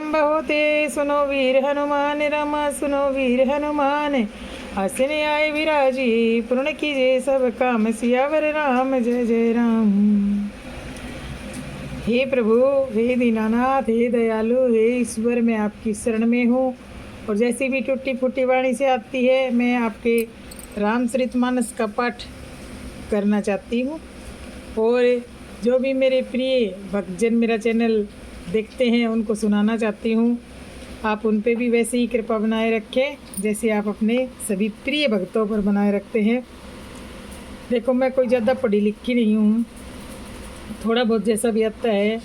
आरंभ होते सुनो वीर हनुमान, रामा सुनो वीर हनुमान। आसन आए विराजी, पूर्ण कीजिए सब काम, सियावर राम जय जय राम। हे प्रभु, हे दीनानाथ, हे दयालु, हे ईश्वर, मैं आपकी शरण में हूँ और जैसी भी टूटी फूटी वाणी से आती है मैं आपके रामचरितमानस का पाठ करना चाहती हूँ। और जो भी मेरे प्रिय भक्तजन मेरा चैनल देखते हैं उनको सुनाना चाहती हूँ। आप उन पे भी वैसे ही कृपा बनाए रखें जैसे आप अपने सभी प्रिय भक्तों पर बनाए रखते हैं। देखो, मैं कोई ज़्यादा पढ़ी लिखी नहीं हूँ, थोड़ा बहुत जैसा भी आता है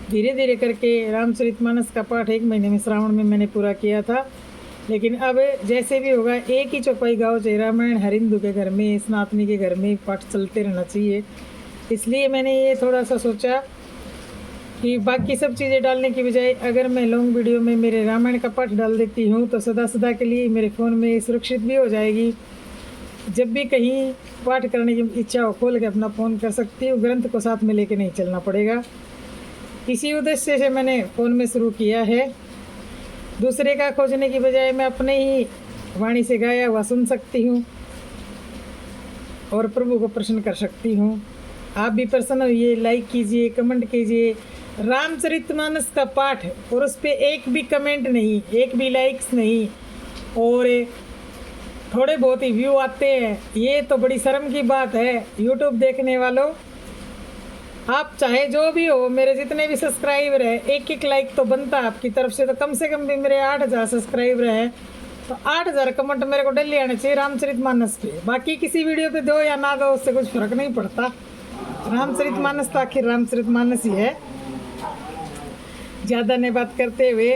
धीरे धीरे करके रामचरितमानस का पाठ 1 महीने में श्रावण में मैंने पूरा किया था। लेकिन अब जैसे भी होगा एक ही चौपाई गाँव चाहे रामायण हर हिंदू के घर में, सनातनी के घर में पाठ चलते रहना चाहिए। इसलिए मैंने ये थोड़ा सा सोचा कि बाकी सब चीज़ें डालने की बजाय अगर मैं लॉन्ग वीडियो में मेरे रामायण का पाठ डाल देती हूँ तो सदा सदा के लिए मेरे फ़ोन में सुरक्षित भी हो जाएगी। जब भी कहीं पाठ करने की इच्छा हो खोल के अपना फ़ोन कर सकती हूँ, ग्रंथ को साथ में लेके नहीं चलना पड़ेगा। इसी उद्देश्य से मैंने फ़ोन में शुरू किया है। दूसरे का खोजने की बजाय मैं अपने ही वाणी से गाया हुआ सुन सकती हूँ और प्रभु को प्रसन्न कर सकती हूँ। आप भी प्रसन्न होइए, लाइक कीजिए, कमेंट कीजिए। रामचरितमानस का पाठ और उस पर एक भी कमेंट नहीं, एक भी लाइक्स नहीं और थोड़े बहुत ही व्यू आते हैं, ये तो बड़ी शर्म की बात है। यूट्यूब देखने वालों, आप चाहे जो भी हो, मेरे जितने भी सब्सक्राइबर हैं, एक एक लाइक तो बनता है आपकी तरफ से। तो कम से कम भी मेरे 8000 सब्सक्राइबर हैं तो 8000 कमेंट मेरे को डेली आने चाहिए रामचरितमानस पे। बाकी किसी वीडियो पे दो या ना दो उससे कुछ फ़र्क नहीं पड़ता। रामचरितमानस तो आखिर रामचरितमानस ही है। ज़्यादा नहीं बात करते हुए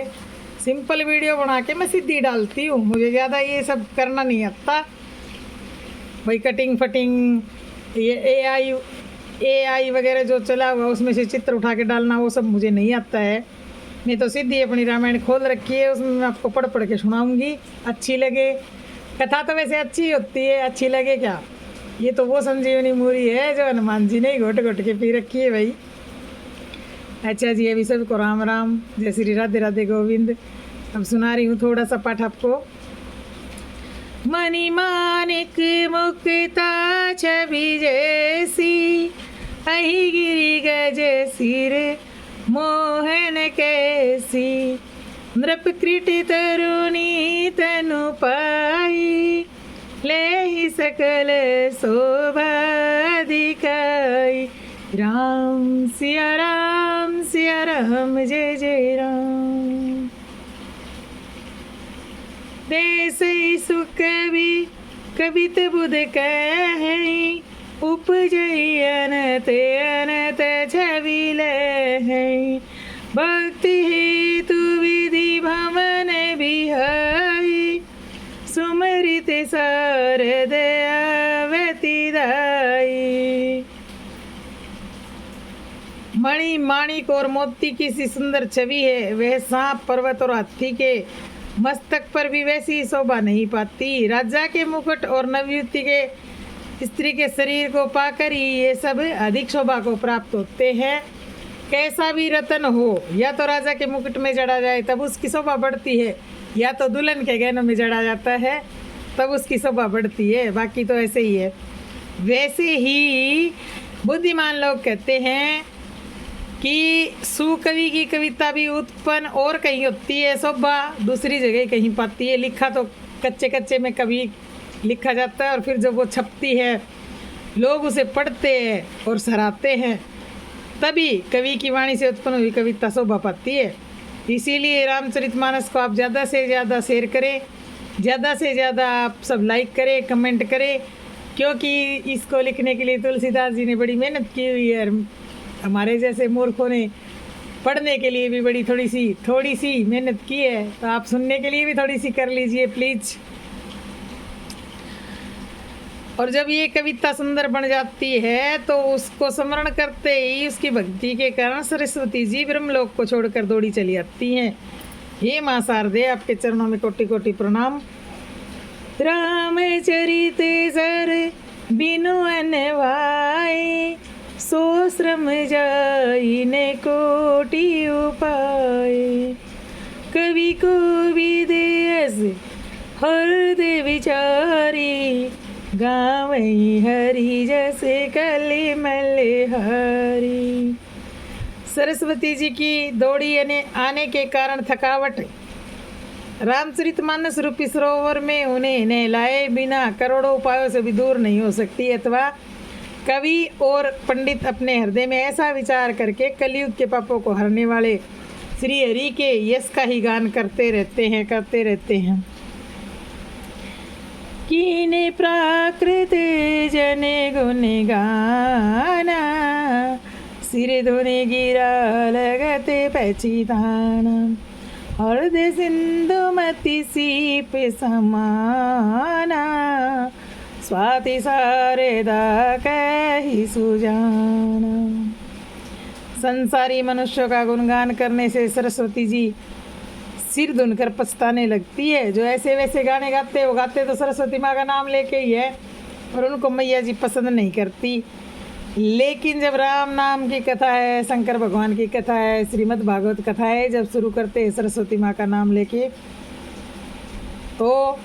सिंपल वीडियो बना के मैं सीधी डालती हूँ। मुझे ज़्यादा ये सब करना नहीं आता भाई, कटिंग फटिंग, ये एआई वगैरह जो चला हुआ उसमें से चित्र उठा के डालना, वो सब मुझे नहीं आता है। मैं तो सीधी अपनी रामायण खोल रखी है, उसमें मैं आपको पढ़ पढ़ के सुनाऊंगी। अच्छी लगे कथा तो वैसे अच्छी होती है, अच्छी लगे क्या, ये तो वो संजीवनी मूरी है जो हनुमान जी ने घोट घोट के पी रखी है भाई। अच्छा जी, अभी सबको राम राम, जय श्री राधे राधे गोविंद। अब सुना रही हूँ थोड़ा सा पाठ आपको। मणि मानिक मुक्ता छवि जैसी, अहि गिरि गज सिर मोहन कैसी, नृप कृट तरुणी तनु पाई, ले सकल शोभा दिखाई। राम सिया राम जय जय राम। देश सुख भी कवित बुध कहीं, उपजई अनत अनत छवि लहै। भक्ति हेतु विधि भवन बिहाई, सुमरित शारद आवती दाई। मणि माणिक और मोती की सी सुंदर छवि है, वह सांप पर्वत और हाथी के मस्तक पर भी वैसी शोभा नहीं पाती। राजा के मुकुट और नवयुवती के स्त्री के शरीर को पाकर ही ये सब अधिक शोभा को प्राप्त होते हैं। कैसा भी रतन हो, या तो राजा के मुकुट में जड़ा जाए तब उसकी शोभा बढ़ती है, या तो दुल्हन के गहनों में जड़ा जाता है तब उसकी शोभा बढ़ती है। बाकी तो ऐसे ही है। वैसे ही बुद्धिमान लोग कहते हैं कि सुकवि की कविता भी उत्पन्न और कहीं होती है, शोभा दूसरी जगह कहीं पाती है। लिखा तो कच्चे कच्चे में कभी लिखा जाता है और फिर जब वो छपती है लोग उसे पढ़ते हैं और सराहते हैं, तभी कवि की वाणी से उत्पन्न हुई कविता शोभा पाती है। इसीलिए रामचरितमानस को आप ज़्यादा से ज़्यादा शेयर करें, ज़्यादा से ज़्यादा आप सब लाइक करें, कमेंट करें, क्योंकि इसको लिखने के लिए तुलसीदास जी ने बड़ी मेहनत की हुई है। हमारे जैसे मूर्खों ने पढ़ने के लिए भी बड़ी थोड़ी सी मेहनत की है, तो आप सुनने के लिए भी थोड़ी सी कर लीजिए प्लीज़। और जब ये कविता सुंदर बन जाती है तो उसको स्मरण करते ही उसकी भक्ति के कारण सरस्वती जी ब्रह्मलोक को छोड़कर दौड़ी चली आती हैं। हे माँ शारदे, आपके चरणों में कोटि कोटि प्रणाम। रामचरित सर बिनु अनवाए, सो श्रम जाई ने कोटि उपाय। को विदेश हृदय विचारी गावई हरी जैसे कली मल्हारी। सरस्वती जी की दौड़ी आने के कारण थकावट रामचरितमानस रूपी सरोवर में उन्हें नहलाए बिना करोड़ों उपायों से भी दूर नहीं हो सकती, अथवा कवि और पंडित अपने हृदय में ऐसा विचार करके कलयुग के पापों को हरने वाले श्री हरि के यश का ही गान करते रहते हैं। कीने प्राकृत जने गुण गाना सिर धुने गिरा लगते पहचाना हृदय सिंधुमती सीप समाना स्वाति सारेदा कही सुजाना। संसारी मनुष्यों का गुणगान करने से सरस्वती जी सिर धुनकर पछताने लगती है। जो ऐसे वैसे गाने गाते वो गाते तो सरस्वती माँ का नाम लेके ही है, और उनको मैया जी पसंद नहीं करती। लेकिन जब राम नाम की कथा है, शंकर भगवान की कथा है, श्रीमद् भागवत कथा है, जब शुरू करते हैं सरस्वती माँ का नाम लेके तो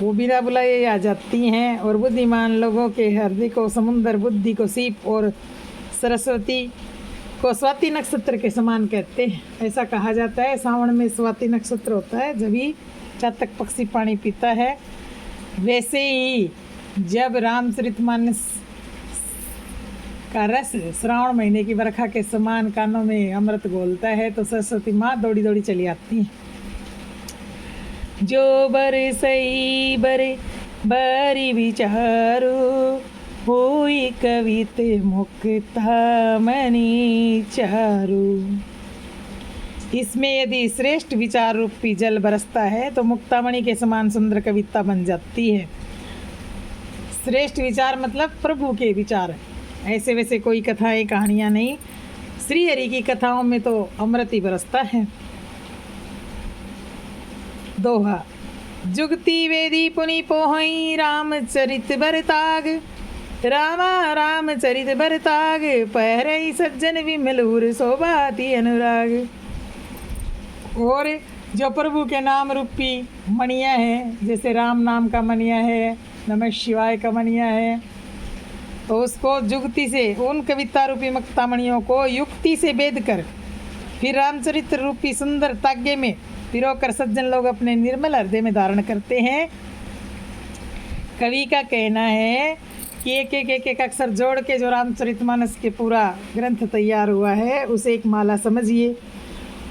वो बिना बुलाए आ जाती हैं और बुद्धिमान लोगों के हृदय को समुद्र, बुद्धि को सीप और सरस्वती को स्वाति नक्षत्र के समान कहते हैं। ऐसा कहा जाता है सावन में स्वाति नक्षत्र होता है, जब ही चातक पक्षी पानी पीता है। वैसे ही जब रामचरितमानस का रस श्रावण महीने की बरखा के समान कानों में अमृत घोलता है तो सरस्वती माँ दौड़ी दौड़ी चली आती है। जो बरसई बरे बरी विचारो होई कविते मुक्ता मनी चारू। इसमें यदि श्रेष्ठ विचार रूपी जल बरसता है तो मुक्तामणि के समान सुंदर कविता बन जाती है। श्रेष्ठ विचार मतलब प्रभु के विचार, ऐसे वैसे कोई कथाएं कहानियाँ नहीं। श्री हरि की कथाओं में तो अमृत ही बरसता है। दोहा जुगती वेदी पुनि पोहई रामचरित बरताग रामा रामचरित बरताग पहरई सज्जन विमलूर शोभाति अनुराग। और जो प्रभु के नाम रूपी मणिया है, जैसे राम नाम का मणिया है, नमः शिवाय का मणिया है, तो उसको जुगती से उन कविता रूपी मुक्तामणियों को युक्ति से बेद कर फिर रामचरित्र रूपी सुंदर ताग्य में पिरोकर सज्जन लोग अपने निर्मल हृदय में धारण करते हैं। कवि का कहना है कि एक अक्षर जोड़ के जो रामचरितमानस के पूरा ग्रंथ तैयार हुआ है उसे एक माला समझिए,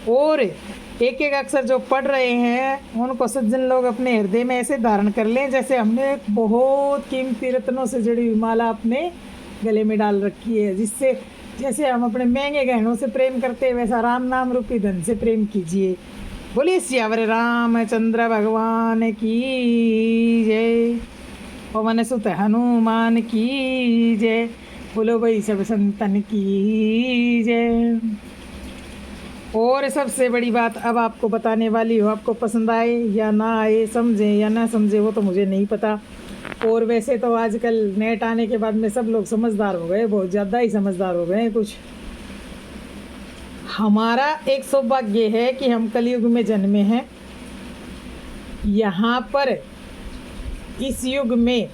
और एक अक्षर जो पढ़ रहे हैं उनको सज्जन लोग अपने हृदय में ऐसे धारण कर लें जैसे हमने बहुत कीमती रत्नों से जुड़ी हुई माला अपने गले में डाल रखी है। जिससे जैसे हम अपने महंगे गहनों से प्रेम करते हैं वैसा राम नाम रूपी धन से प्रेम कीजिए। बोलिए सियावर रामचंद्र भगवान की जय, पवन सुत हनुमान की जय, बोलो भाई सब संतन की जय। और सबसे बड़ी बात अब आपको बताने वाली हूँ, आपको पसंद आए या ना आए, समझे या ना समझे वो तो मुझे नहीं पता। और वैसे तो आजकल नेट आने के बाद में सब लोग समझदार हो गए, बहुत ज़्यादा ही समझदार हो गए कुछ। हमारा एक सौभाग्य है कि हम कलयुग में जन्मे हैं। यहाँ पर इस युग में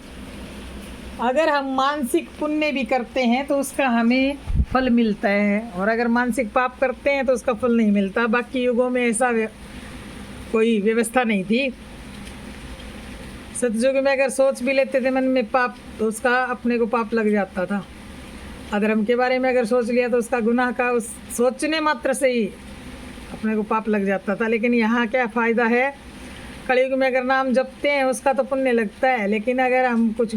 अगर हम मानसिक पुण्य भी करते हैं तो उसका हमें फल मिलता है, और अगर मानसिक पाप करते हैं तो उसका फल नहीं मिलता। बाकी युगों में ऐसा कोई व्यवस्था नहीं थी। सतयुग में अगर सोच भी लेते थे मन में पाप तो उसका अपने को पाप लग जाता था। अधर्म के बारे में अगर सोच लिया तो उसका गुनाह का उस सोचने मात्र से ही अपने को पाप लग जाता था। लेकिन यहाँ क्या फ़ायदा है, कलयुग में अगर नाम जपते हैं उसका तो पुण्य लगता है, लेकिन अगर हम कुछ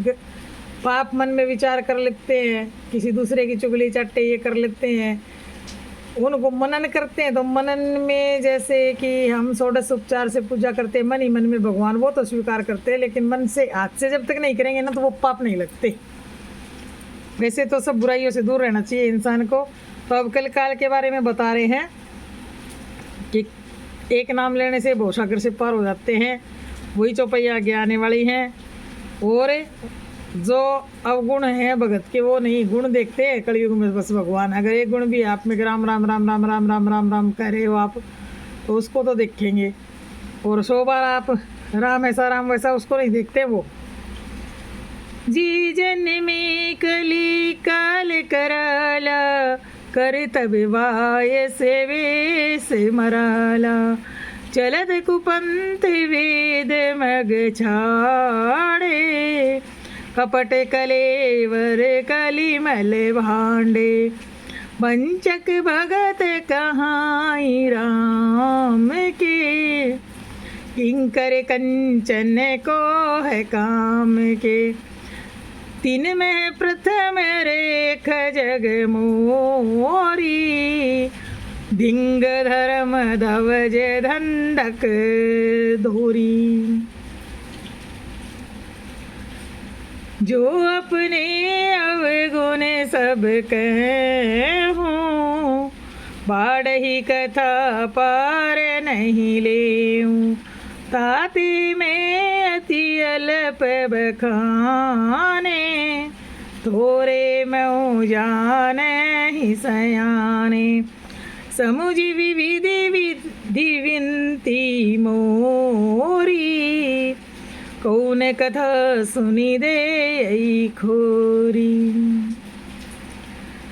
पाप मन में विचार कर लेते हैं, किसी दूसरे की चुगली चट्टे ये कर लेते हैं, उनको मनन करते हैं, तो मनन में जैसे कि हम षोडश उपचार से पूजा करते हैं मन ही मन में भगवान, वो तो स्वीकार करते हैं, लेकिन मन से हाथ से जब तक नहीं करेंगे ना तो वो पाप नहीं लगते। वैसे तो सब बुराइयों से दूर रहना चाहिए इंसान को। तो अब कल काल के बारे में बता रहे हैं कि एक नाम लेने से भवसागर से पार हो जाते हैं, वही चौपैया आगे आने वाली हैं। और जो अवगुण हैं भगत के वो नहीं, गुण देखते हैं कलयुग में बस भगवान। अगर एक गुण भी आप में राम राम राम राम राम राम राम राम कह रहे हो आप तो उसको तो देखेंगे। और 100 बार आप राम ऐसा राम वैसा उसको नहीं देखते वो। जी जन्मे कली काल कराला, कर्तव्य सेवे से मराला, चलत कुपंथ वेद मग छाड़े, कपट कलेवर कलिमल भांडे, वंचक भगत कहाई राम के, किंकर कंचन को है काम के, तीन में प्रथम रेख जग मोरी, धिंग धर्म धवज धंधक धोरी। जो अपने अवगुण सब कहूँ, बाढ़ही कथा पार नहीं लेऊँ, ताती में अति अल्प बखाने, थोरे मैं जाने ही सयाने, समुझी विविधि विधि विनती मोरी, कौन कथा सुनी दे यही खोरी।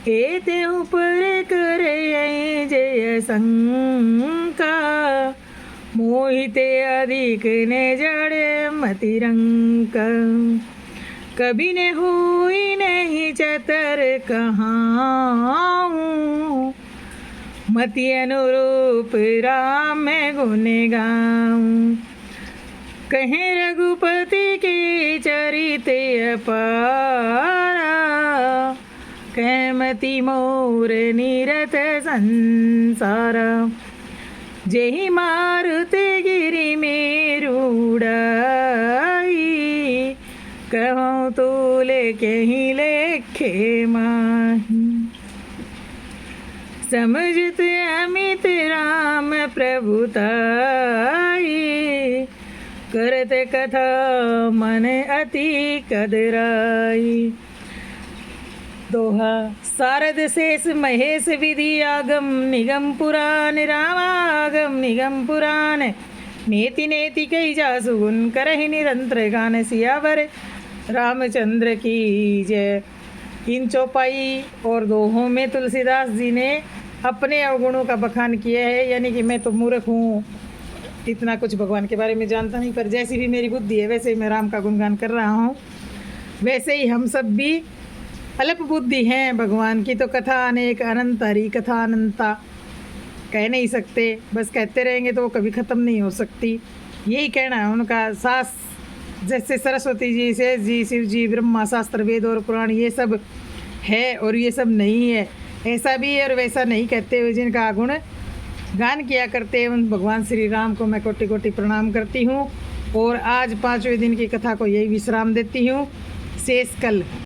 एते ऊपर करे जय शंका, मोहिते अधिक ने जड़ मतिरंका, कभी ने हुई नहीं चतर कहाऊँ, मति अनुरूप राम में गुण गाऊँ, कहें रघुपति के चरित अपारा, कहमति मोर निरत संसारा, जेहि मारुति गिरि मेरु उड़ाई, कहूँ तो लेके लेखे माही, समझत अमित राम प्रभुताई, करत कथा मन अति कदराई। दोहा। शारद शेष महेश विधि आगम निगम पुराण, रामागम निगम पुराण, नेति नेति कई जासु गुण करहि निरंतर गान, सियावर रामचंद्र की जय। इन चौपाई और दोहों में तुलसीदास जी ने अपने अवगुणों का बखान किया है, यानी कि मैं तो मूर्ख हूँ, इतना कुछ भगवान के बारे में जानता नहीं, पर जैसी भी मेरी बुद्धि है वैसे ही मैं राम का गुणगान कर रहा हूँ। वैसे ही हम सब भी अल्प बुद्धि हैं भगवान की, तो कथा अनेक अनंत हरी कथा अनंता कह नहीं सकते, बस कहते रहेंगे तो वो कभी ख़त्म नहीं हो सकती। यही कहना है उनका। सास जैसे सरस्वती जी, शेष जी, शिव जी, ब्रह्मा, शास्त्र, वेद और पुराण ये सब है और ये सब नहीं है, ऐसा भी है और वैसा नहीं कहते हुए जिनका गुण गान किया करते हैं उन भगवान श्री राम को मैं कोटि कोटि प्रणाम करती हूँ। और आज 5वें दिन की कथा को यही विश्राम देती हूँ। शेष कल।